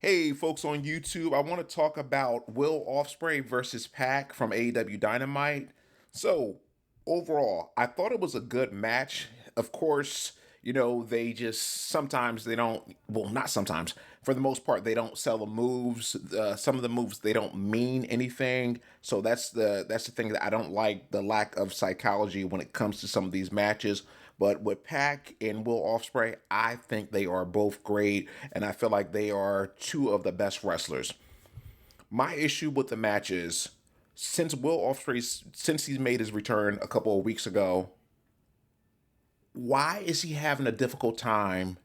Hey, folks on YouTube, I want to talk about Will Ospreay versus Pac from AEW Dynamite. So, overall, I thought it was a good match. Of course, they just sometimes they don't, well, not sometimes, for the most part, they don't sell the moves. Some of the moves they don't mean anything. So that's the thing that I don't like, the lack of psychology when it comes to some of these matches. But with Pac and Will Ospreay, I think they are both great, and I feel like they are two of the best wrestlers. My issue with the match is since he's made his return a couple of weeks ago, why is he having a difficult time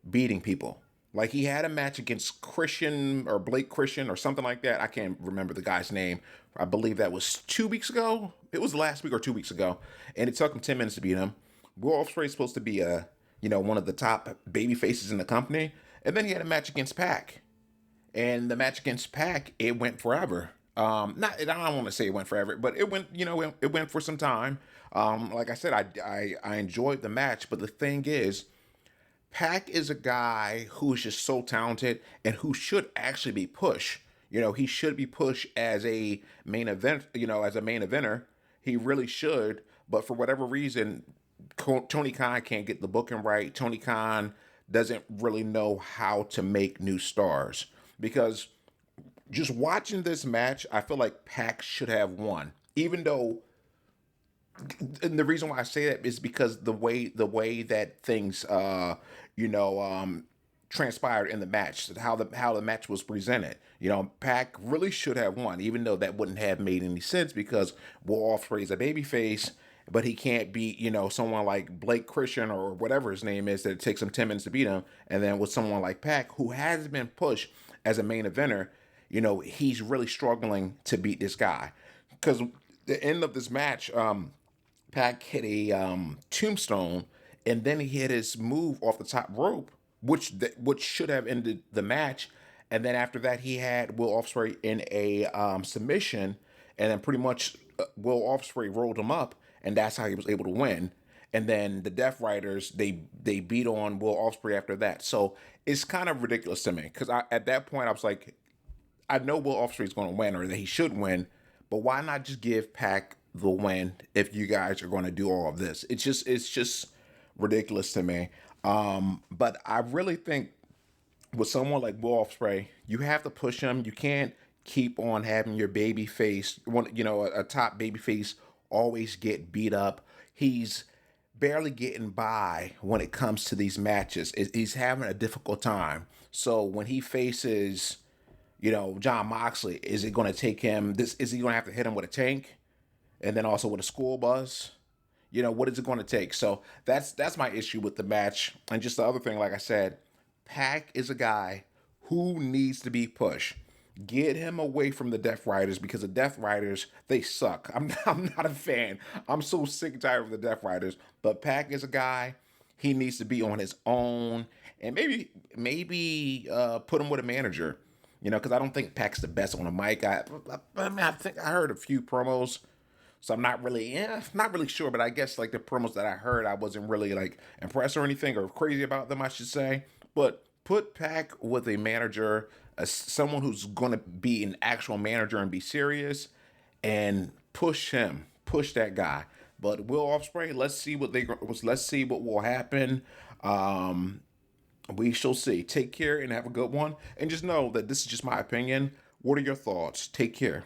beating people? Like he had a match against Christian or Blake Christian or something like that. I can't remember the guy's name. I believe that was 2 weeks ago. It was last week or 2 weeks ago, and it took him 10 minutes to beat him. Will Ospreay is supposed to be one of the top baby faces in the company, and then he had a match against Pac, and the match against Pac it went forever. Not I don't want to say it went forever, but it went it went for some time. Like I said, I enjoyed the match, but the thing is, Pac is a guy who is just so talented and who should actually be pushed. He should be pushed as a main event, as a main eventer. He really should. But for whatever reason, Tony Khan can't get the booking right. Tony Khan doesn't really know how to make new stars. Because just watching this match, I feel like Pac should have won. Even though, and the reason why I say that is because the way that things transpired in the match, how the match was presented. Pac really should have won, even though that wouldn't have made any sense because Will Ospreay is a babyface, but he can't beat someone like Blake Christian or whatever his name is that it takes him 10 minutes to beat him, and then with someone like Pac who has been pushed as a main eventer, he's really struggling to beat this guy because the end of this match. Pac hit a tombstone, and then he hit his move off the top rope, which should have ended the match. And then after that, he had Will Ospreay in a submission, and then pretty much Will Ospreay rolled him up, and that's how he was able to win. And then the Death Riders they beat on Will Ospreay after that. So it's kind of ridiculous to me because at that point I was like, I know Will Ospreay is going to win or that he should win, but why not just give Pac the win if you guys are going to do all of this? It's just ridiculous to me. But I really think with someone like Will Ospreay, you have to push him. You can't keep on having your baby face, a top baby face, always get beat up. He's barely getting by when it comes to these matches. He's having a difficult time. So when he faces John Moxley, is it going to take him? Is he going to have to hit him with a tank, and then also with a school bus? What is it going to take? So that's my issue with the match. And just the other thing, like I said, Pac is a guy who needs to be pushed. Get him away from the Death Riders because the Death Riders, they suck. I'm not a fan. I'm so sick and tired of the Death Riders. But Pac is a guy. He needs to be on his own, and maybe put him with a manager. Because I don't think Pac's the best on the mic. I think I heard a few promos, so I'm not really sure. But I guess like the promos that I heard, I wasn't really like impressed or anything or crazy about them, I should say. But put Pac with a manager, someone who's going to be an actual manager and be serious, and push that guy. But Will Ospreay, let's see what will happen. We shall see. Take care and have a good one. And just know that this is just my opinion. What are your thoughts? Take care.